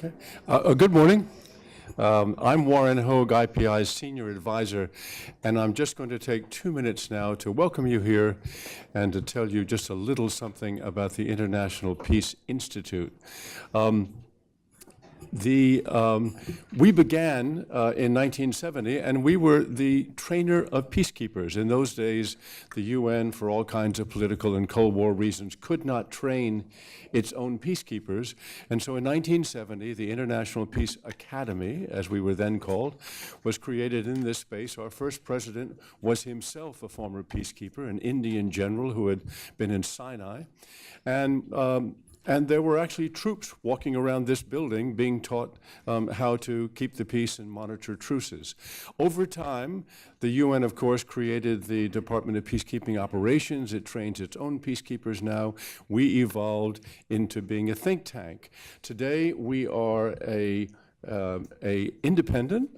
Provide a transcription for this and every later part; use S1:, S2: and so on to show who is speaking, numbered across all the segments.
S1: Okay. Good morning. I'm Warren Hogue, IPI's Senior Advisor, and I'm just going to take 2 minutes now to welcome you here and to tell you just a little something about the International Peace Institute. We began in 1970, and we were the trainer of peacekeepers. In those days, the UN, for all kinds of political and Cold War reasons, could not train its own peacekeepers. And so in 1970, the International Peace Academy, as we were then called, was created in this space. Our first president was himself a former peacekeeper, an Indian general who had been in Sinai. And there were actually troops walking around this building being taught how to keep the peace and monitor truces. Over time, the UN, of course, created the Department of Peacekeeping Operations. It trains its own peacekeepers now. We evolved into being a think tank. Today, we are a independent,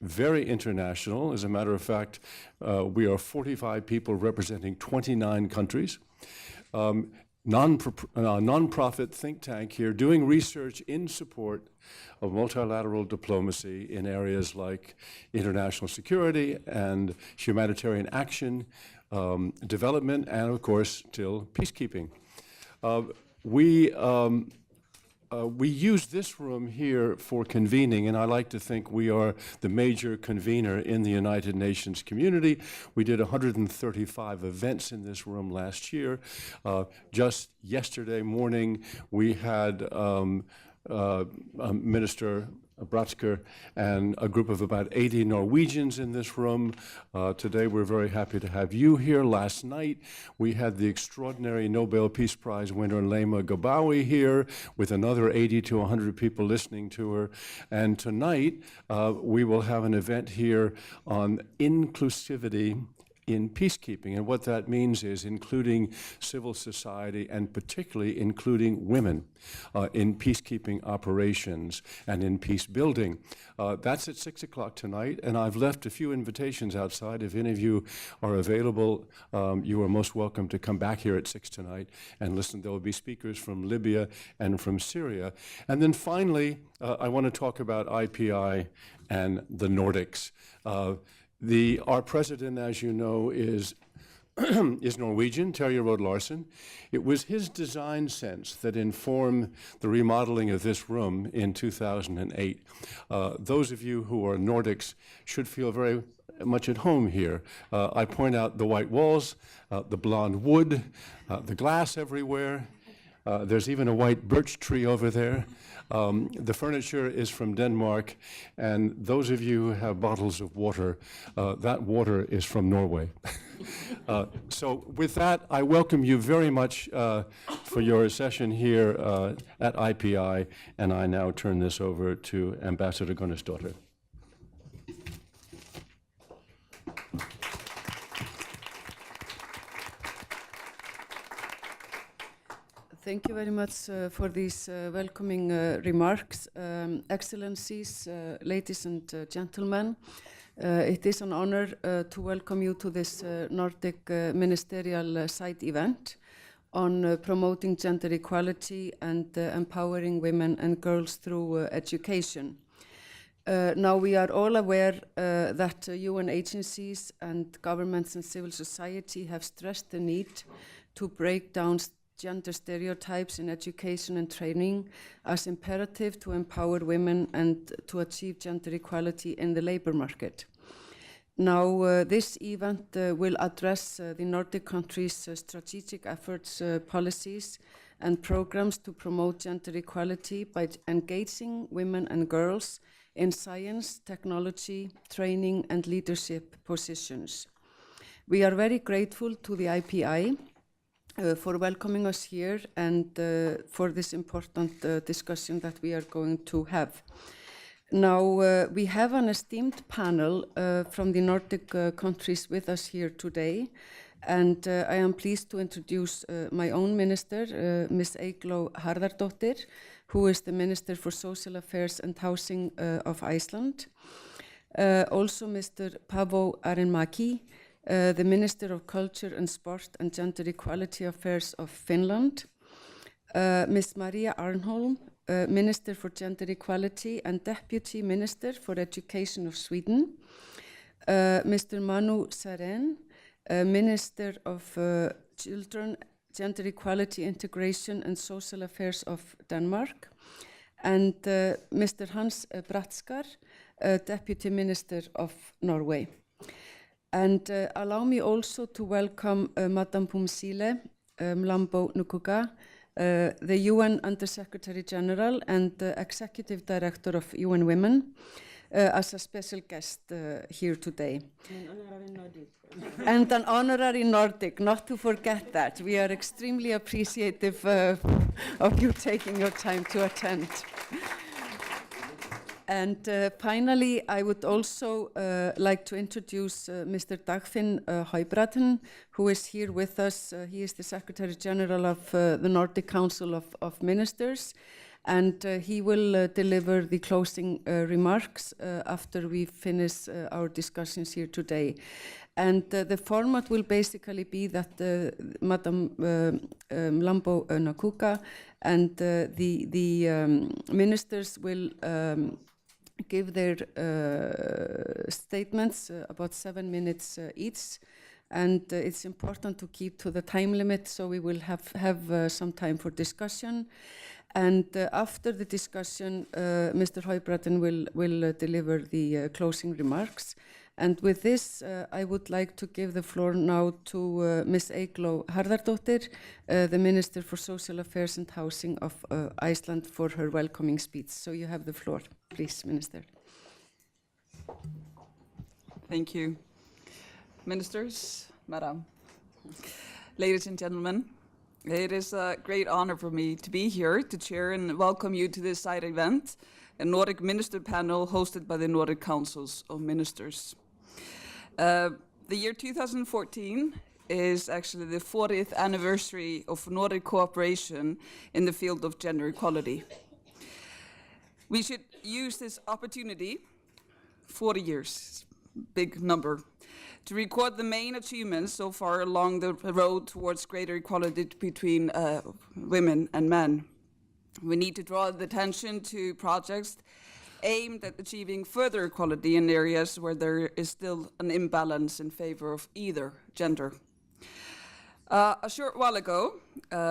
S1: very international. As a matter of fact, we are 45 people representing 29 countries. Non-profit think tank here doing research in support of multilateral diplomacy in areas like international security and humanitarian action, development, and of course, still peacekeeping. We use this room here for convening, and I like to think we are the major convener in the United Nations community. We did 135 events in this room last year. Just yesterday morning, we had Minister Bratsker and a group of about 80 Norwegians in this room. Today we're very happy to have you here. Last night we had the extraordinary Nobel Peace Prize winner Lema Gabawi here with another 80 to 100 people listening to her. And tonight we will have an event here on inclusivity in peacekeeping, and what that means is including civil society and particularly including women in peacekeeping operations and in peace building. That's at 6 o'clock tonight, and I've left a few invitations outside. If any of you are available, you are most welcome to come back here at 6 tonight and listen. There will be speakers from Libya and from Syria. And then finally, I want to talk about IPI and the Nordics. Our president, as you know, is Norwegian, Terje Rød-Larsen. It was his design sense that informed the remodeling of this room in 2008. Those of you who are Nordics should feel very much at home here. I point out the white walls, the blonde wood, the glass everywhere. There's even a white birch tree over there. The furniture is from Denmark, and those of you who have bottles of water, that water is from Norway. So with that, I welcome you very much for your session here at IPI, and I now turn this over to Ambassador Gunnarsdottir.
S2: Thank you very much for these welcoming remarks. Excellencies, ladies and gentlemen, it is an honor to welcome you to this Nordic Ministerial Side event on promoting gender equality and empowering women and girls through education. Now we are all aware that UN agencies and governments and civil society have stressed the need to break down gender stereotypes in education and training as imperative to empower women and to achieve gender equality in the labor market. Now, this event will address the Nordic countries' strategic efforts, policies, and programs to promote gender equality by engaging women and girls in science, technology, training, and leadership positions. We are very grateful to the IPI for welcoming us here and for this important discussion that we are going to have. Now, we have an esteemed panel from the Nordic countries with us here today, and I am pleased to introduce my own minister, Ms. Eygló Harðardóttir, who is the Minister for Social Affairs and Housing of Iceland. Also, Mr. Paavo Arhinmäki, the Minister of Culture and Sport and Gender Equality Affairs of Finland, Ms. Maria Arnholm, Minister for Gender Equality and Deputy Minister for Education of Sweden, Mr. Manu Saren, Minister of Children, Gender Equality, Integration and Social Affairs of Denmark, and Mr. Hans Bratskar, Deputy Minister of Norway. And allow me also to welcome Madame Pumsile Mlambo Nukuga, the UN Under-Secretary General and Executive Director of UN Women, as a special guest here today. And an honorary Nordic, not to forget that. We are extremely appreciative of you taking your time to attend. And finally, I would also like to introduce Mr. Dagfinn Høybråten, who is here with us. He is the Secretary General of the Nordic Council of Ministers, and he will deliver the closing remarks after we finish our discussions here today. And the format will basically be that Madam Mlambo Nukuga and the ministers will give their statements about 7 minutes each, and it's important to keep to the time limit, so we will have some time for discussion. And after the discussion, Mr. Høybråten will deliver the closing remarks. And with this, I would like to give the floor now to Ms. Eygló Harðardóttir, the Minister for Social Affairs and Housing of Iceland, for her welcoming speech. So you have the floor, please, Minister.
S3: Thank you. Ministers, Madam, ladies and gentlemen, it is a great honor for me to be here to chair and welcome you to this side event, a Nordic Minister panel hosted by the Nordic Councils of Ministers. The year 2014 is actually the 40th anniversary of Nordic cooperation in the field of gender equality. We should use this opportunity, 40 years, big number, to record the main achievements so far along the road towards greater equality between women and men. We need to draw the attention to projects aimed at achieving further equality in areas where there is still an imbalance in favor of either gender. A short while ago,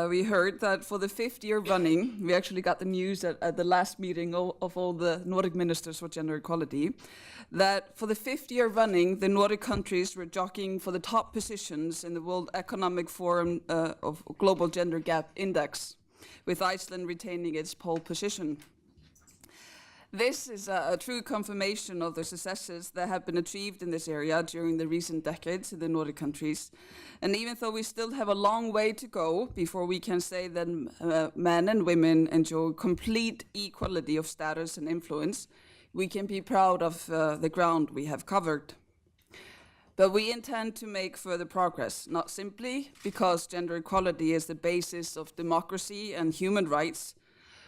S3: we heard that for the 5th year running, we actually got the news at the last meeting of all the Nordic ministers for gender equality, that for the 5th year running, the Nordic countries were jockeying for the top positions in the World Economic Forum of Global Gender Gap Index, with Iceland retaining its pole position. This is a true confirmation of the successes that have been achieved in this area during the recent decades in the Nordic countries. And even though we still have a long way to go before we can say that men and women enjoy complete equality of status and influence, we can be proud of the ground we have covered. But we intend to make further progress, not simply because gender equality is the basis of democracy and human rights,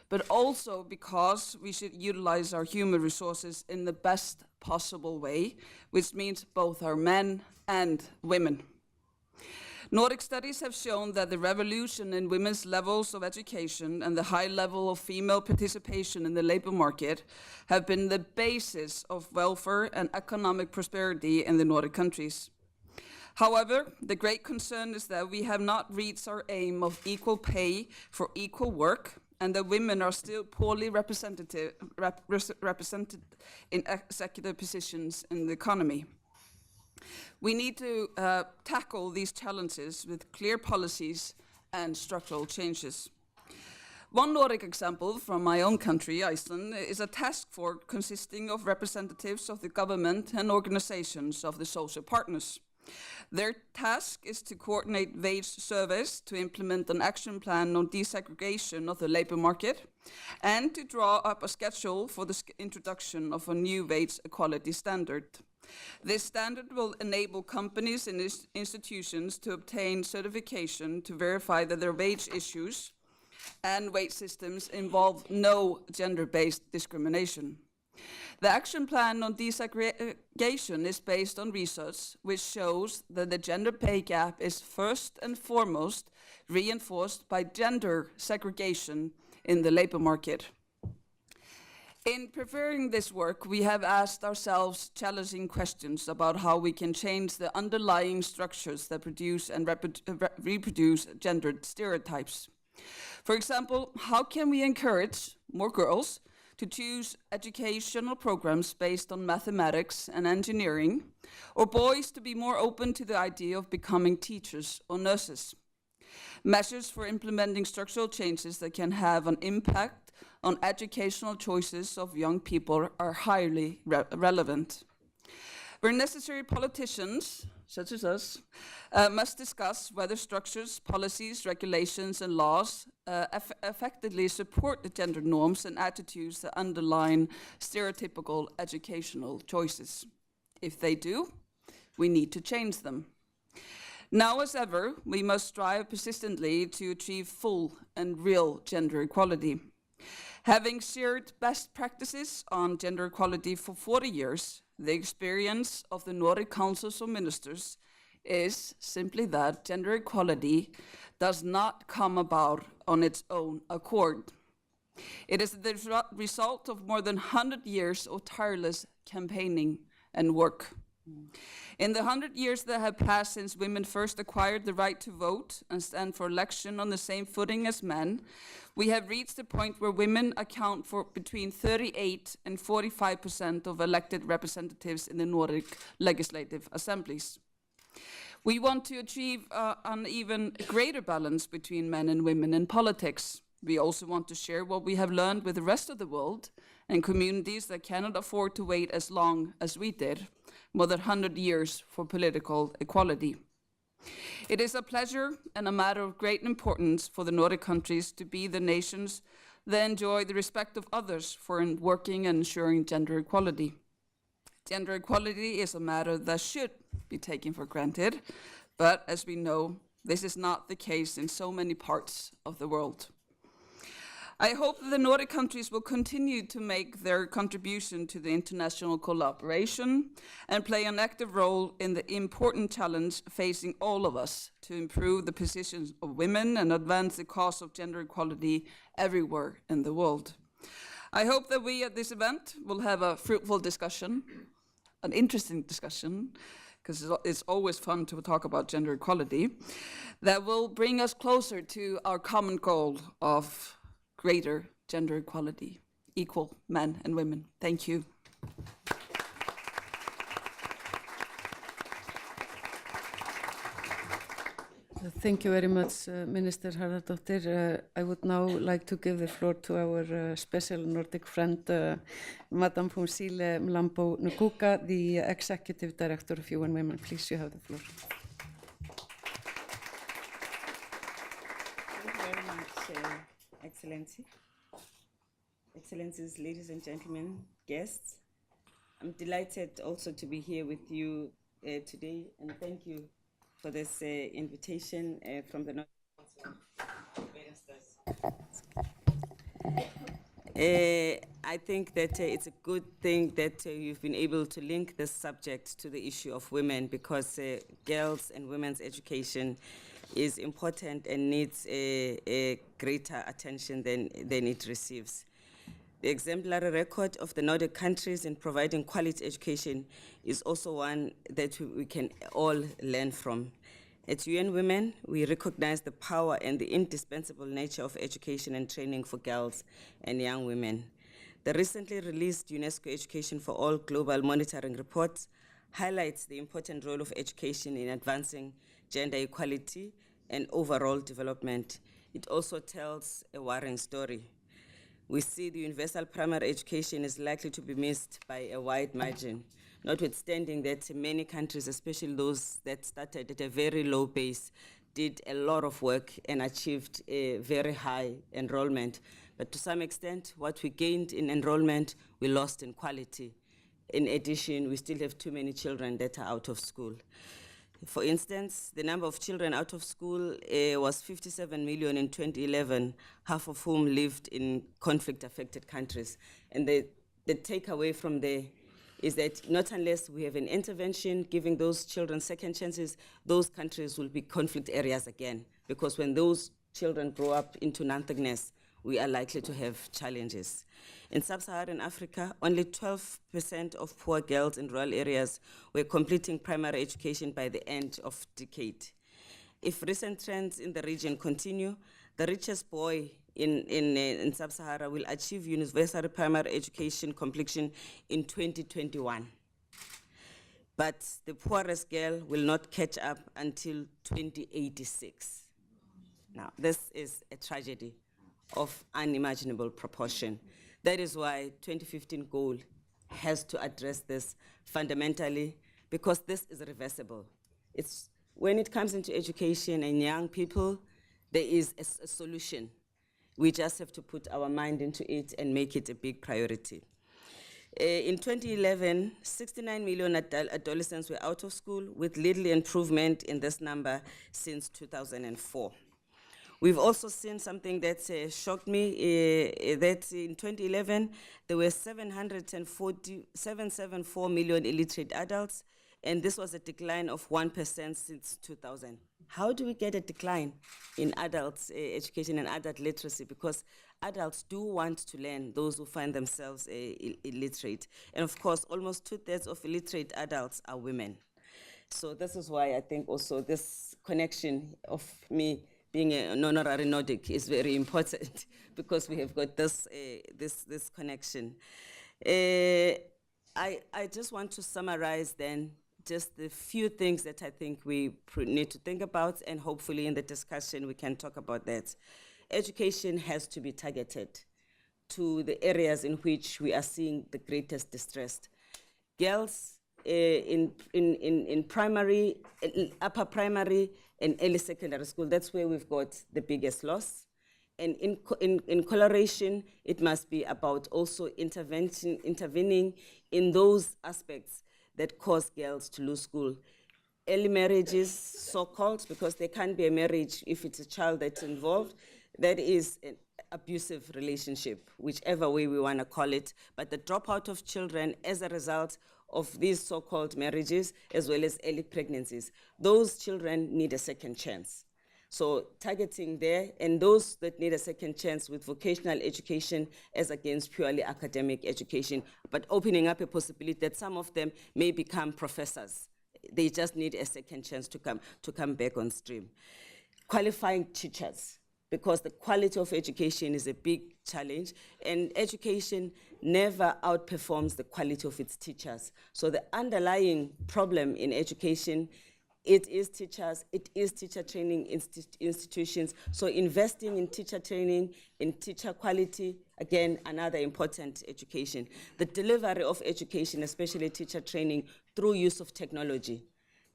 S3: but also because we should utilize our human resources in the best possible way, which means both our men and women. Nordic studies have shown that the revolution in women's levels of education and the high level of female participation in the labor market have been the basis of welfare and economic prosperity in the Nordic countries. However, the great concern is that we have not reached our aim of equal pay for equal work, and that women are still poorly represented in executive positions in the economy. We need to tackle these challenges with clear policies and structural changes. One Nordic example from my own country, Iceland, is a task force consisting of representatives of the government and organizations of the social partners. Their task is to coordinate wage surveys, to implement an action plan on desegregation of the labor market, and to draw up a schedule for the introduction of a new wage equality standard. This standard will enable companies and institutions to obtain certification to verify that their wage issues and wage systems involve no gender-based discrimination. The action plan on desegregation is based on research which shows that the gender pay gap is first and foremost reinforced by gender segregation in the labor market. In preparing this work, we have asked ourselves challenging questions about how we can change the underlying structures that produce and reproduce gendered stereotypes. For example, how can we encourage more girls to choose educational programs based on mathematics and engineering, or boys to be more open to the idea of becoming teachers or nurses? Measures for implementing structural changes that can have an impact on educational choices of young people are highly relevant. Where necessary, politicians, such as us, must discuss whether structures, policies, regulations, and laws effectively support the gender norms and attitudes that underline stereotypical educational choices. If they do, we need to change them. Now as ever, we must strive persistently to achieve full and real gender equality. Having shared best practices on gender equality for 40 years, the experience of the Nordic Councils of Ministers is simply that gender equality does not come about on its own accord. It is the result of more than 100 years of tireless campaigning and work. In the 100 years that have passed since women first acquired the right to vote and stand for election on the same footing as men, we have reached a point where women account for between 38% and 45% of elected representatives in the Nordic legislative assemblies. We want to achieve an even greater balance between men and women in politics. We also want to share what we have learned with the rest of the world and communities that cannot afford to wait as long as we did, more than 100 years for political equality. It is a pleasure and a matter of great importance for the Nordic countries to be the nations that enjoy the respect of others for working and ensuring gender equality. Gender equality is a matter that should be taken for granted, but as we know, this is not the case in so many parts of the world. I hope that the Nordic countries will continue to make their contribution to the international collaboration and play an active role in the important challenge facing all of us to improve the positions of women and advance the cause of gender equality everywhere in the world. I hope that we at this event will have a fruitful discussion, an interesting discussion, because it's always fun to talk about gender equality, that will bring us closer to our common goal of greater gender equality, equal men and women. Thank you.
S2: Thank you very much, Minister Harðardóttir. I would now like to give the floor to our special Nordic friend, Madam Phumzile Mlambo Nguka, the Executive Director of UN Women. Please, you have the floor.
S4: Thank you very much, Excellency. Excellencies, ladies and gentlemen, guests. I'm delighted also to be here with you today, and thank you for this invitation from the Nordic Council of Ministers. I think that it's a good thing that you've been able to link this subject to the issue of women, because girls and women's education is important and needs a greater attention than it receives. The exemplary record of the Nordic countries in providing quality education is also one that we can all learn from. At UN Women, we recognize the power and the indispensable nature of education and training for girls and young women. The recently released UNESCO Education for All Global Monitoring Report highlights the important role of education in advancing gender equality and overall development. It also tells a worrying story. We see the universal primary education is likely to be missed by a wide margin, notwithstanding that many countries, especially those that started at a very low base, did a lot of work and achieved a very high enrollment. But to some extent, what we gained in enrollment, we lost in quality. In addition, we still have too many children that are out of school. For instance, the number of children out of school was 57 million in 2011, half of whom lived in conflict-affected countries. And the takeaway from there is that not unless we have an intervention giving those children second chances, those countries will be conflict areas again. Because when those children grow up into nothingness, we are likely to have challenges. In sub-Saharan Africa, only 12% of poor girls in rural areas were completing primary education by the end of decade. If recent trends in the region continue, the richest boy in sub-Sahara will achieve universal primary education completion in 2021. But the poorest girl will not catch up until 2086. Now, this is a tragedy of unimaginable proportion. That is why 2015 goal has to address this fundamentally, because this is reversible. It's, when it comes into education and young people, there is a solution. We just have to put our mind into it and make it a big priority. In 2011, 69 million adolescents were out of school, with little improvement in this number since 2004. We've also seen something that shocked me, that in 2011, there were 774 million illiterate adults, and this was a decline of 1% since 2000. How do we get a decline in adults' education and adult literacy? Because adults do want to learn, those who find themselves illiterate. And of course, almost 2/3 of illiterate adults are women. So this is why I think also this connection of me being an honorary Nordic is very important, because we have got this, this connection. I just want to summarize then just the few things that I think we need to think about, and hopefully in the discussion we can talk about that. Education has to be targeted to the areas in which we are seeing the greatest distress. Girls in primary, upper primary and early secondary school, that's where we've got the biggest loss. And in coloration, it must be about also intervening in those aspects that cause girls to lose school. Early marriages, so-called, because there can't be a marriage if it's a child that's involved. That is an abusive relationship, whichever way we want to call it. But the dropout of children as a result of these so-called marriages, as well as early pregnancies, those children need a second chance. So targeting there, and those that need a second chance with vocational education as against purely academic education, but opening up a possibility that some of them may become professors. They just need a second chance to come back on stream. Qualifying teachers, because the quality of education is a big challenge, and education never outperforms the quality of its teachers. So the underlying problem in education, it is teachers, it is teacher training institutions. So investing in teacher training, in teacher quality, again, another important education. The delivery of education, especially teacher training, through use of technology.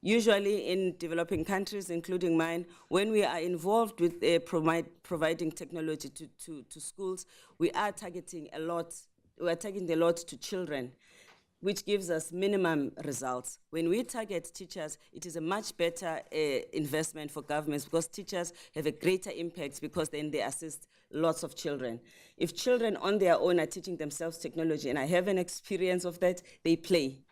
S4: Usually in developing countries, including mine, when we are involved with providing technology to schools, we are targeting a lot to children, which gives us minimum results. When we target teachers, it is a much better investment for governments, because teachers have a greater impact, because then they assist lots of children. If children on their own are teaching themselves technology, and I have an experience of that, they play.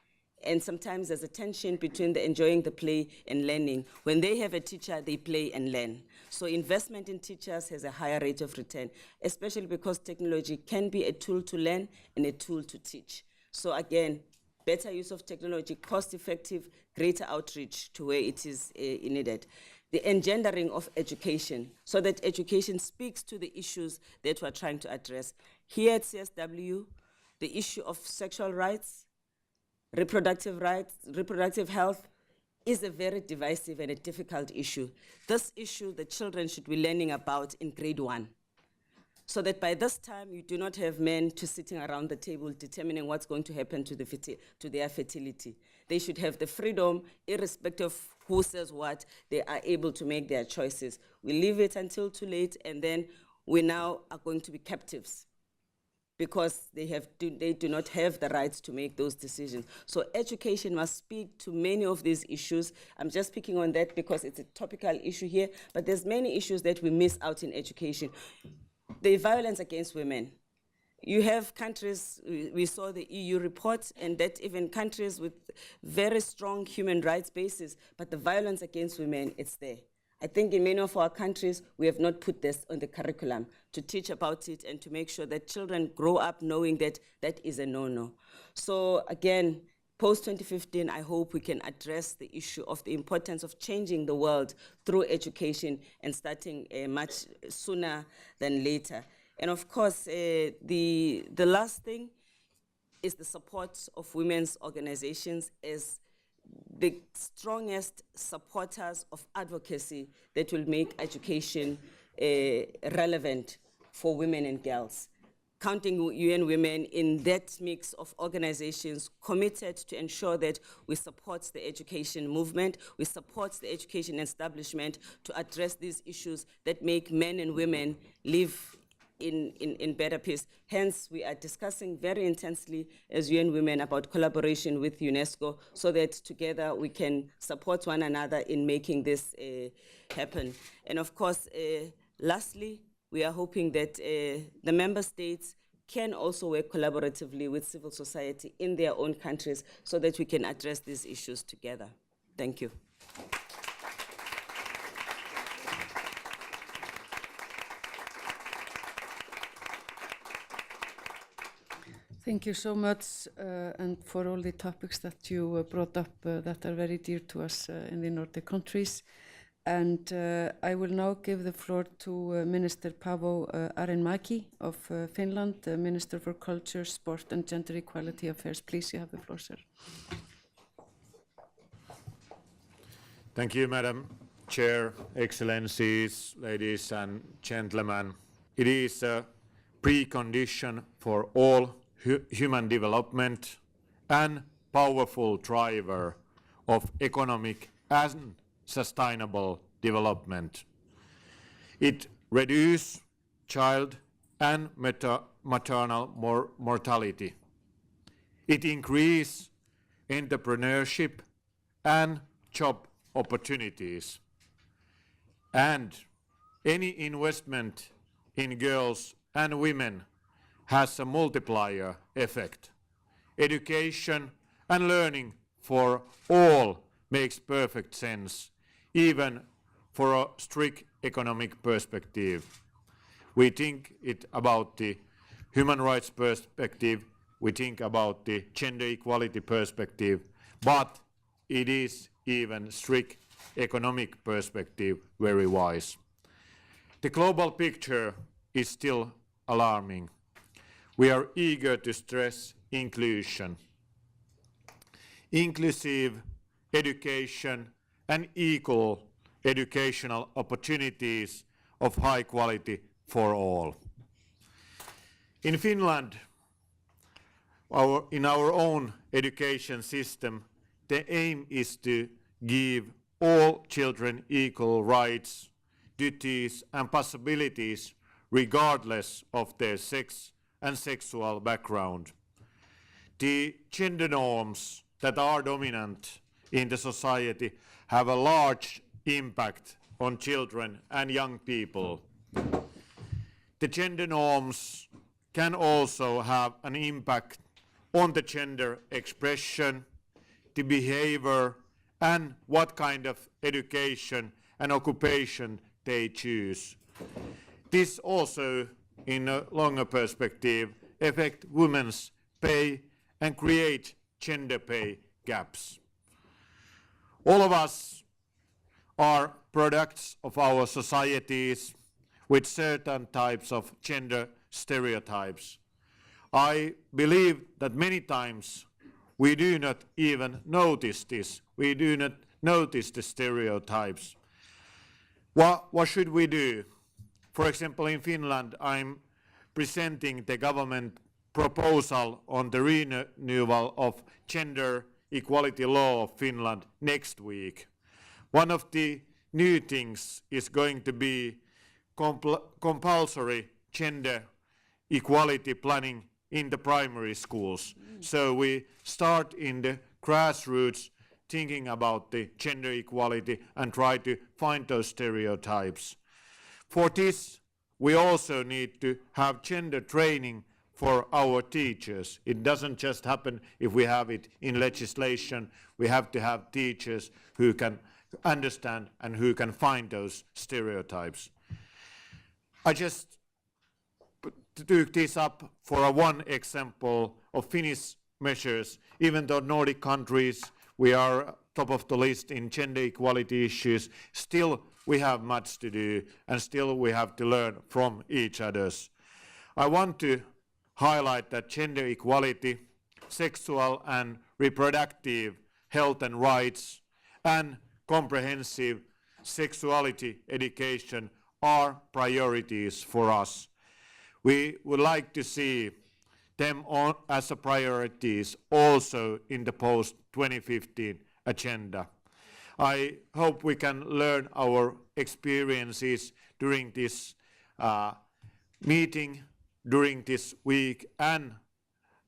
S4: And sometimes there's a tension between the enjoying the play and learning. When they have a teacher, they play and learn. So investment in teachers has a higher rate of return, especially because technology can be a tool to learn and a tool to teach. So again, better use of technology, cost-effective, greater outreach to where it is needed. The engendering of education, so that education speaks to the issues that we're trying to address. Here at CSW, the issue of sexual rights, reproductive health, is a very divisive and a difficult issue. This issue, the children should be learning about in grade 1. So that by this time, you do not have men sitting around the table determining what's going to happen to their fertility. They should have the freedom, irrespective of who says what, they are able to make their choices. We leave it until too late, and then we now are going to be captives, because they do not have the rights to make those decisions. So education must speak to many of these issues. I'm just picking on that because it's a topical issue here, but there's many issues that we miss out in education. The violence against women. You have countries, we saw the EU report, and that even countries with very strong human rights bases, but the violence against women, it's there. I think in many of our countries, we have not put this on the curriculum to teach about it and to make sure that children grow up knowing that that is a no-no. So again, post-2015, I hope we can address the issue of the importance of changing the world through education and starting much sooner than later. And of course, the last thing is the support of women's organizations as the strongest supporters of advocacy that will make education relevant for women and girls. Counting UN Women in that mix of organizations committed to ensure that we support the education movement, we support the education establishment to address these issues that make men and women live in better peace. Hence, we are discussing very intensely as UN Women about collaboration with UNESCO so that together we can support one another in making this happen. And of course, lastly, we are hoping that the member states can also work collaboratively with civil society in their own countries so that we can address these issues together. Thank you.
S2: Thank you so much, and for all the topics that you brought up that are very dear to us in the Nordic countries. And I will now give the floor to Minister Paavo Arhinmäki of Finland, Minister for Culture, Sport and Gender Equality Affairs. Please, you have the floor, sir.
S5: Thank you, Madam Chair, Excellencies, ladies and gentlemen. It is a precondition for all human development and powerful driver of economic and sustainable development. It reduces child and maternal mortality. It increases entrepreneurship and job opportunities. And any investment in girls and women has a multiplier effect. Education and learning for all makes perfect sense, even for a strict economic perspective. We think it about the human rights perspective, we think about the gender equality perspective, but it is even strict economic perspective very wise. The global picture is still alarming. We are eager to stress inclusion. Inclusive education and equal educational opportunities of high quality for all. In Finland, in our own education system, the aim is to give all children equal rights, duties and possibilities regardless of their sex and sexual background. The gender norms that are dominant in the society have a large impact on children and young people. The gender norms can also have an impact on the gender expression, the behavior, and what kind of education and occupation they choose. This also, in a longer perspective, affect women's pay and create gender pay gaps. All of us are products of our societies with certain types of gender stereotypes. I believe that many times we do not even notice this. We do not notice the stereotypes. What should we do? For example, in Finland, I'm presenting the government proposal on the renewal of gender equality law of Finland next week. One of the new things is going to be compulsory gender equality planning in the primary schools. So we start in the grassroots thinking about the gender equality and try to find those stereotypes. For this, we also need to have gender training for our teachers. It doesn't just happen if we have it in legislation. We have to have teachers who can understand and who can find those stereotypes. I just took this up for one example of Finnish measures. Even though Nordic countries, we are top of the list in gender equality issues, still we have much to do and still we have to learn from each other's. I want to highlight that gender equality, sexual and reproductive health and rights, and comprehensive sexuality education are priorities for us. We would like to see them as a priorities also in the post-2015 agenda. I hope we can learn our experiences during this meeting, during this week, and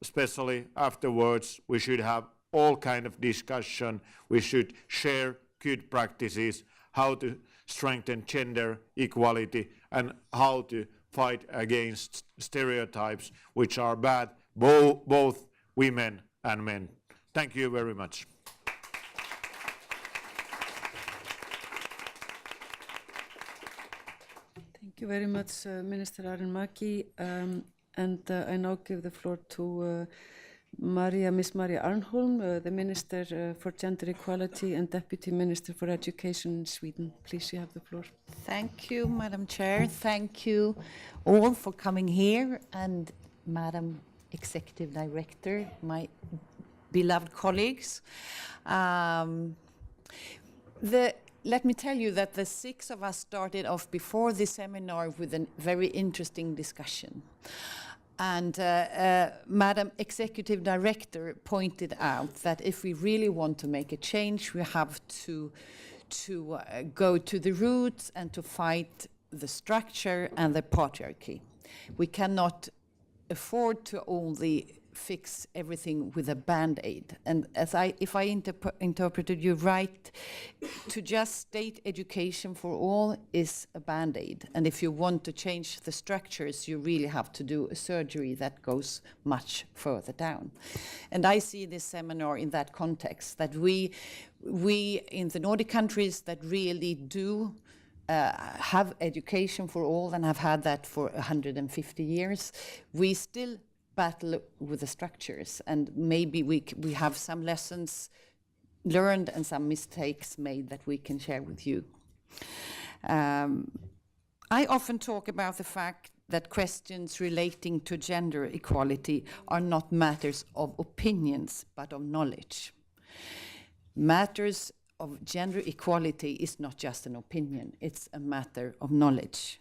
S5: especially afterwards. We should have all kind of discussion. We should share good practices, how to strengthen gender equality and how to fight against stereotypes which are bad, both women and men. Thank you very much.
S2: Thank you very much, Minister Arhinmäki. I now give the floor to Miss Maria Arnholm, the Minister for Gender Equality and Deputy Minister for Education in Sweden. Please, you have the floor.
S6: Thank you, Madam Chair. Thank you all for coming here, and Madam Executive Director, my beloved colleagues. Let me tell you that the 6 of us started off before the seminar with a very interesting discussion. And Madam Executive Director pointed out that if we really want to make a change, we have to go to the roots and to fight the structure and the patriarchy. We cannot afford to only fix everything with a band-aid. And if I interpreted you right, to just state education for all is a band-aid. And if you want to change the structures, you really have to do a surgery that goes much further down. And I see this seminar in that context, that we in the Nordic countries that really do have education for all and have had that for 150 years, we still battle with the structures, and maybe we have some lessons learned and some mistakes made that we can share with you. I often talk about the fact that questions relating to gender equality are not matters of opinions, but of knowledge. Matters of gender equality is not just an opinion, it's a matter of knowledge.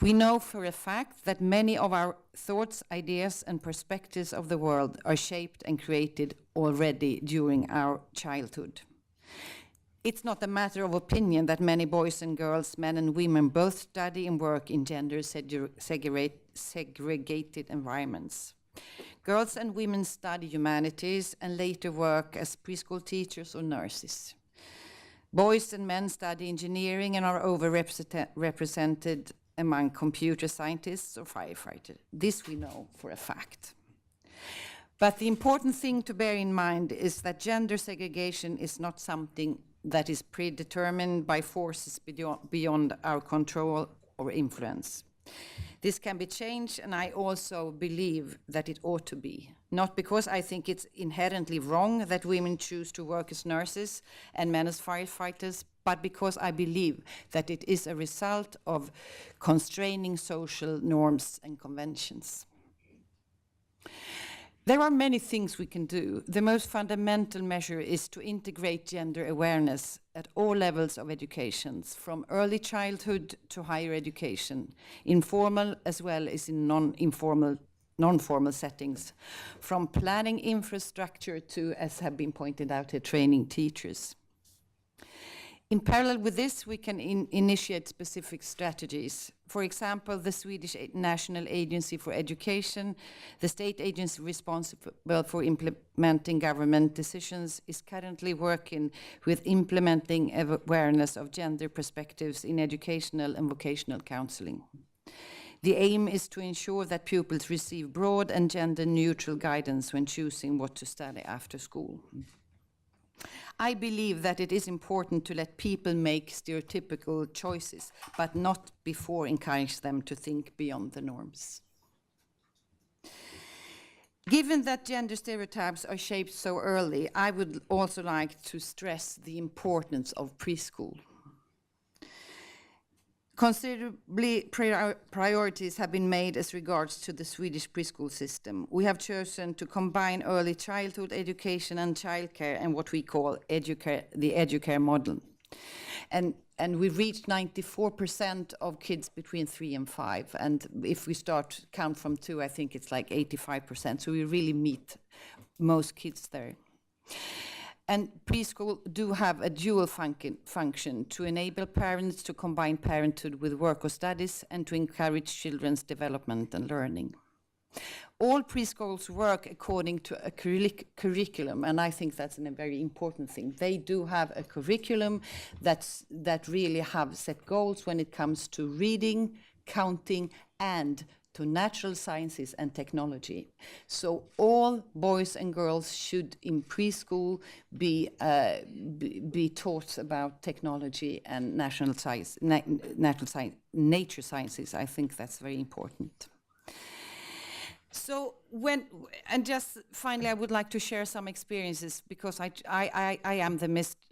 S6: We know for a fact that many of our thoughts, ideas, and perspectives of the world are shaped and created already during our childhood. It's not a matter of opinion that many boys and girls, men and women, both study and work in gender segregated environments. Girls and women study humanities and later work as preschool teachers or nurses. Boys and men study engineering and are overrepresented among computer scientists or firefighters. This we know for a fact. But the important thing to bear in mind is that gender segregation is not something that is predetermined by forces beyond our control or influence. This can be changed, and I also believe that it ought to be. Not because I think it's inherently wrong that women choose to work as nurses and men as firefighters, but because I believe that it is a result of constraining social norms and conventions. There are many things we can do. The most fundamental measure is to integrate gender awareness at all levels of education, from early childhood to higher education, informal as well as in non-formal settings, from planning infrastructure to, as have been pointed out here, training teachers. In parallel with this, we can initiate specific strategies. For example, the Swedish National Agency for Education, the state agency responsible for implementing government decisions, is currently working with implementing awareness of gender perspectives in educational and vocational counseling. The aim is to ensure that pupils receive broad and gender-neutral guidance when choosing what to study after school. I believe that it is important to let people make stereotypical choices, but not before encourage them to think beyond the norms. Given that gender stereotypes are shaped so early, I would also like to stress the importance of preschool. Considerably priorities have been made as regards to the Swedish preschool system. We have chosen to combine early childhood education and childcare and what we call the educare model. And we reached 94% of kids between 3 and 5. And if we count from 2, I think it's like 85%. So we really meet most kids there. And preschool do have a dual function to enable parents to combine parenthood with work or studies and to encourage children's development and learning. All preschools work according to a curriculum, and I think that's a very important thing. They do have a curriculum that really have set goals when it comes to reading, counting, and to natural sciences and technology. So all boys and girls should in preschool be taught about technology and nature sciences. I think that's very important. So just finally, I would like to share some experiences because I am the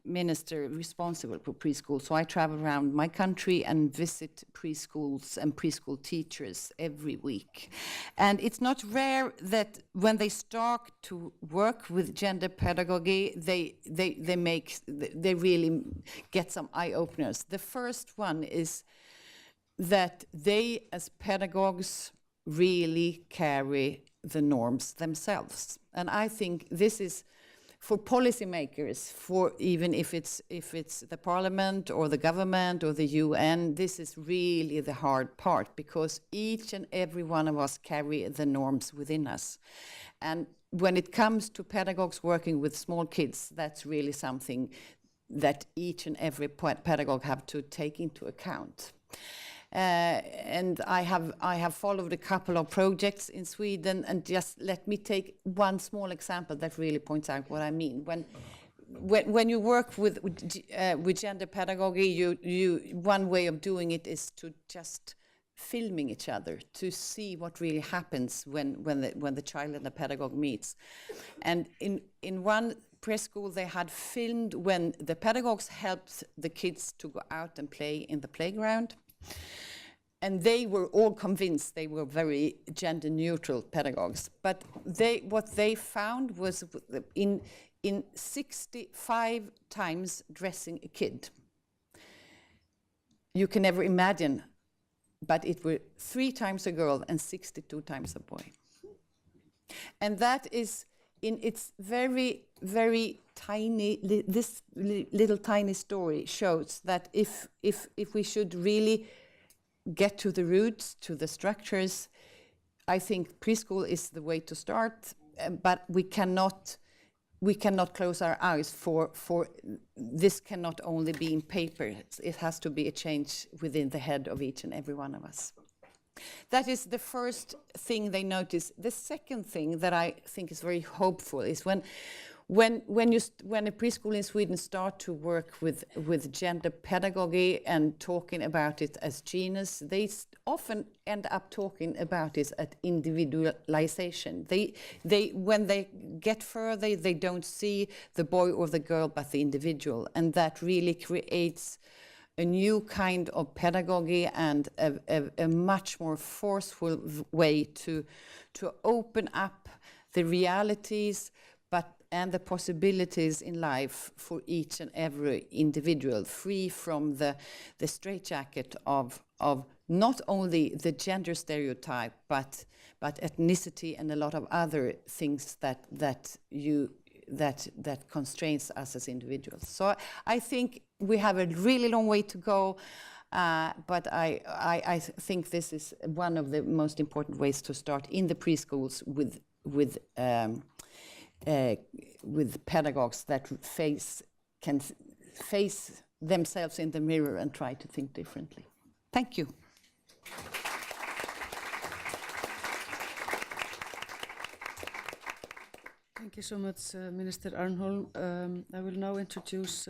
S6: minister responsible for preschool. So I travel around my country and visit preschools and preschool teachers every week. And it's not rare that when they start to work with gender pedagogy, they really get some eye openers. The first one is that they, as pedagogues, really carry the norms themselves. And I think this is for policymakers, for even if it's the parliament or the government or the UN, this is really the hard part because each and every one of us carry the norms within us. And when it comes to pedagogues working with small kids, that's really something that each and every pedagogue have to take into account. And I have followed a couple of projects in Sweden, and just let me take one small example that really points out what I mean. When you work with gender pedagogy, one way of doing it is to just filming each other to see what really happens when the child and the pedagogue meets. And in one preschool they had filmed when the pedagogues helped the kids to go out and play in the playground. And they were all convinced they were very gender neutral pedagogues. But what they found was in 65 times dressing a kid. You can never imagine, but it were 3 times a girl and 62 times a boy. And that is in its very, very tiny, this little tiny story shows that if we should really get to the roots, to the structures, I think preschool is the way to start, but we cannot close our eyes for this cannot only be in paper. It has to be a change within the head of each and every one of us. That is the first thing they notice. The second thing that I think is very hopeful is when a preschool in Sweden start to work with gender pedagogy and talking about it as genus, they often end up talking about it as individualization. When they get further, they don't see the boy or the girl, but the individual, and that really creates a new kind of pedagogy and a much more forceful way to open up the realities, and the possibilities in life for each and every individual, free from the straitjacket of not only the gender stereotype, but ethnicity and a lot of other things that constrains us as individuals. So I think we have a really long way to go, but I think this is one of the most important ways to start in the preschools with pedagogues that can face themselves in the mirror and try to think differently. Thank you.
S2: Thank you so much, Minister Arnholm. I will now introduce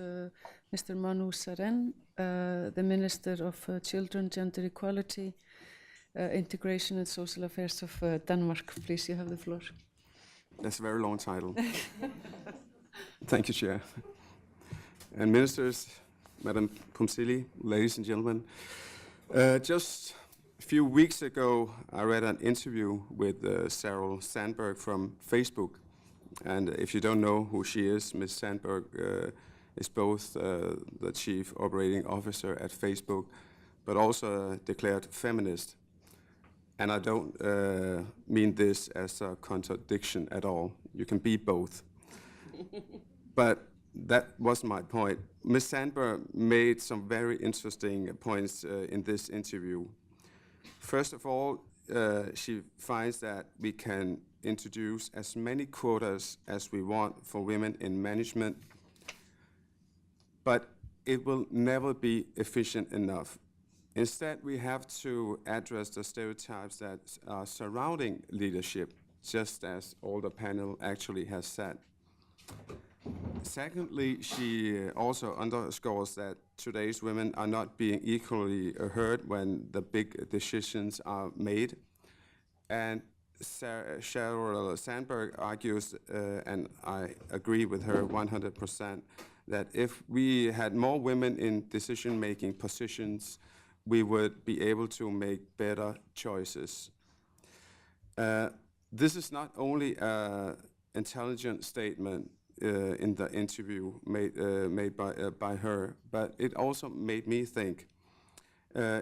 S2: Mr. Manu Saren, the Minister of Children, Gender Equality, Integration and Social Affairs of Denmark. Please, you have the floor.
S7: That's a very long title. Thank you, Chair. And ministers, Madam Pumsili, ladies and gentlemen. Just a few weeks ago, I read an interview with Sheryl Sandberg from Facebook. And if you don't know who she is, Ms. Sandberg is both the Chief Operating Officer at Facebook, but also a declared feminist. And I don't mean this as a contradiction at all. You can be both. But that wasn't my point. Ms. Sandberg made some very interesting points in this interview. First of all, she finds that we can introduce as many quotas as we want for women in management, but it will never be efficient enough. Instead, we have to address the stereotypes that are surrounding leadership, just as all the panel actually has said. Secondly, she also underscores that today's women are not being equally heard when the big decisions are made. And Sheryl Sandberg argues, and I agree with her 100%, that if we had more women in decision-making positions, we would be able to make better choices. This is not only an intelligent statement in the interview made by her, but it also made me think.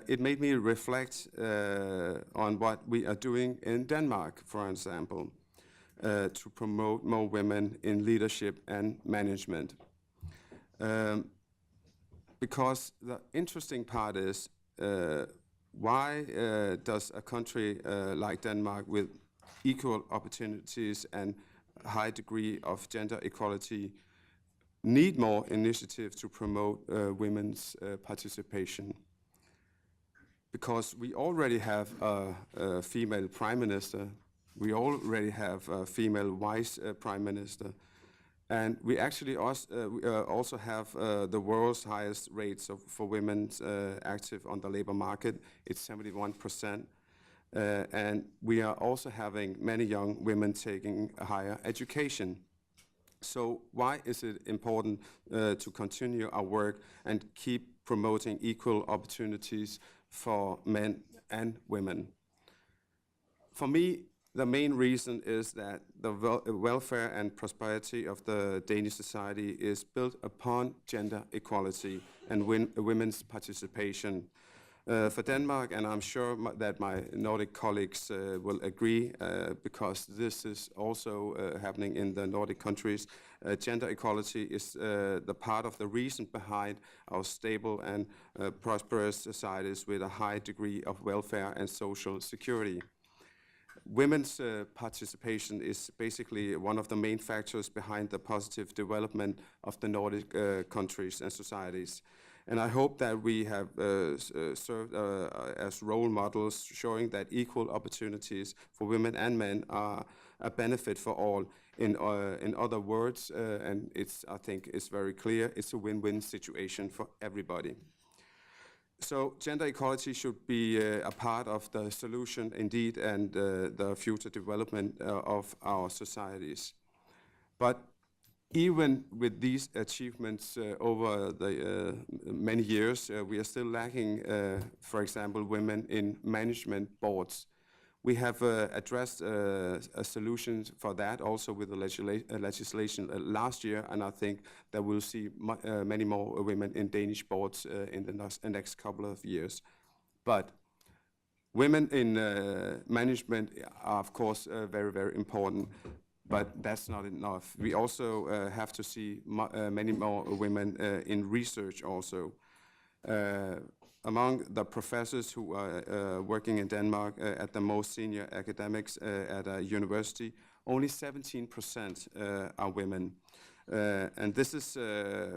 S7: It made me reflect on what we are doing in Denmark, for example, to promote more women in leadership and management. Because the interesting part is, why does a country like Denmark with equal opportunities and high degree of gender equality need more initiatives to promote women's participation? Because we already have a female prime minister, we already have a female vice prime minister, and we actually also have the world's highest rates for women active on the labor market. It's 71%. And we are also having many young women taking a higher education. So why is it important to continue our work and keep promoting equal opportunities for men and women? For me, the main reason is that the welfare and prosperity of the Danish society is built upon gender equality and women's participation. For Denmark, and I'm sure that my Nordic colleagues will agree, because this is also happening in the Nordic countries, gender equality is the part of the reason behind our stable and prosperous societies with a high degree of welfare and social security. Women's participation is basically one of the main factors behind the positive development of the Nordic countries and societies. And I hope that we have served as role models, showing that equal opportunities for women and men are a benefit for all. In other words, and I think it's very clear, it's a win-win situation for everybody. So gender equality should be a part of the solution indeed, and the future development of our societies. But even with these achievements over the many years, we are still lacking, for example, women in management boards. We have addressed a solution for that also with the legislation last year, and I think that we'll see many more women in Danish boards in the next couple of years. But women in management are, of course, very, very important, but that's not enough. We also have to see many more women in research also. Among the professors who are working in Denmark at the most senior academics at a university, only 17% are women. And this is,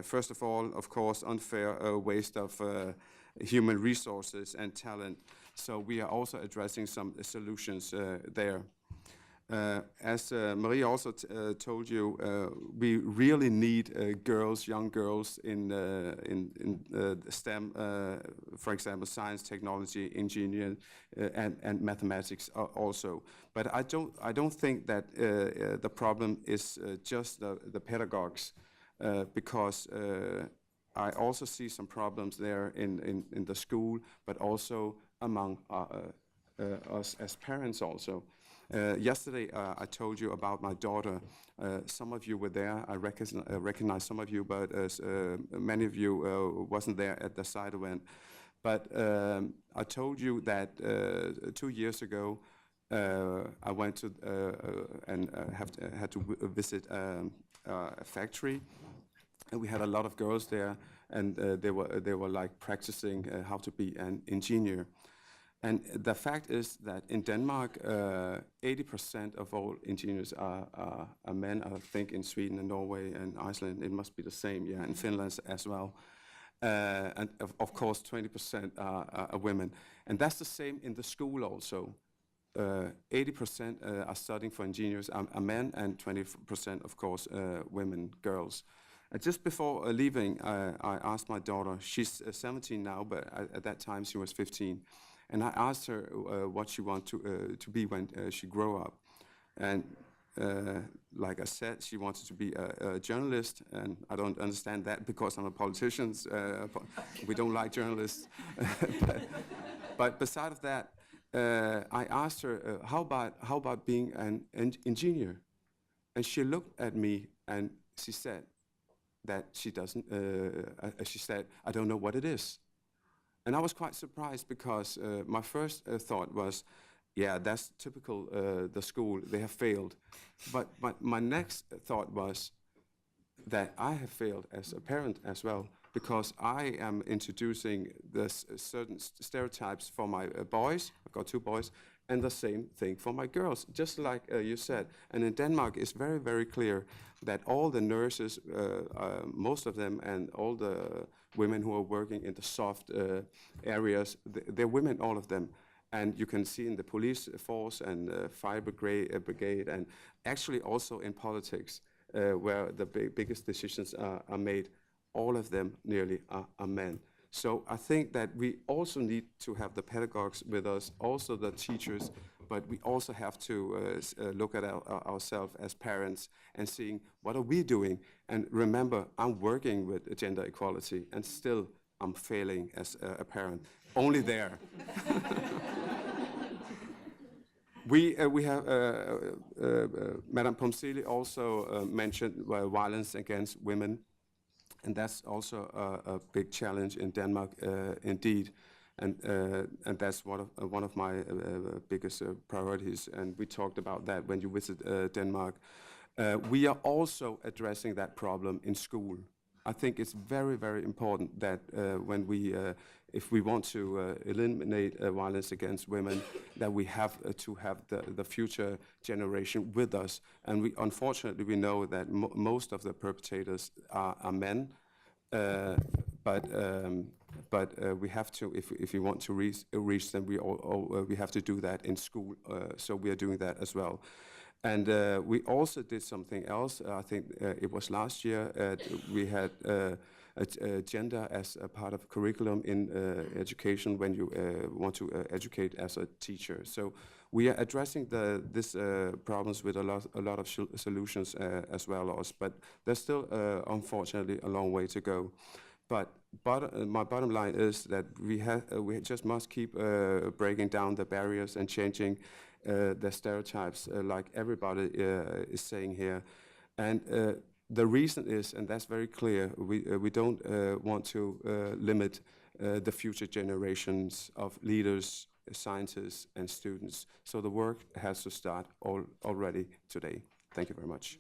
S7: first of all, of course, unfair waste of human resources and talent. So we are also addressing some solutions there. As Marie also told you, we really need girls, young girls in STEM, for example, science, technology, engineering, and mathematics also. But I don't think that the problem is just the pedagogues, because I also see some problems there in the school, but also among us as parents also. Yesterday, I told you about my daughter. Some of you were there. I recognize some of you, but many of you wasn't there at the side event. But I told you that 2 years ago, I went to and had to visit a factory, and we had a lot of girls there, and they were like practicing how to be an engineer. And the fact is that in Denmark, 80% of all engineers are men. I think in Sweden and Norway and Iceland, it must be the same, yeah, and Finland as well. And of course, 20% are women. And that's the same in the school also. 80% are studying for engineers are men, and 20%, of course, women, girls. Just before leaving, I asked my daughter, she's 17 now, but at that time she was 15. And I asked her what she wanted to be when she grew up. And like I said, she wanted to be a journalist, and I don't understand that because I'm a politician. We don't like journalists. but besides that, I asked her, how about being an engineer? And she looked at me and she said that she doesn't, she said, I don't know what it is. And I was quite surprised because my first thought was, yeah, that's typical the school, they have failed. But my next thought was that I have failed as a parent as well, because I am introducing this certain stereotypes for my boys. I've got 2 boys, and the same thing for my girls, just like you said. And in Denmark, it's very, very clear that all the nurses, most of them, and all the women who are working in the soft areas, they're women, all of them. And you can see in the police force and fire brigade, and actually also in politics, where the biggest decisions are made, all of them nearly are men. So I think that we also need to have the pedagogues with us, also the teachers, but we also have to look at ourselves as parents and seeing what are we doing. And remember, I'm working with gender equality, and still I'm failing as a parent. Only there. We have, Madame Pomsili also mentioned violence against women, and that's also a big challenge in Denmark, indeed. And that's one of my biggest priorities, and we talked about that when you visit Denmark. We are also addressing that problem in school. I think it's very, very important that when if we want to eliminate violence against women, that we have to have the future generation with us. And unfortunately, we know that most of the perpetrators are men, but we have to, if we want to reach them, we have to do that in school. So we are doing that as well. And we also did something else. I think it was last year. We had gender as a part of curriculum in education when you want to educate as a teacher. So we are addressing these problems with a lot of solutions as well. But there's still, unfortunately, a long way to go. But my bottom line is that we just must keep breaking down the barriers and changing the stereotypes, like everybody is saying here. And the reason is, and that's very clear, we don't want to limit the future generations of leaders, scientists, and students. So the work has to start already today. Thank you very much.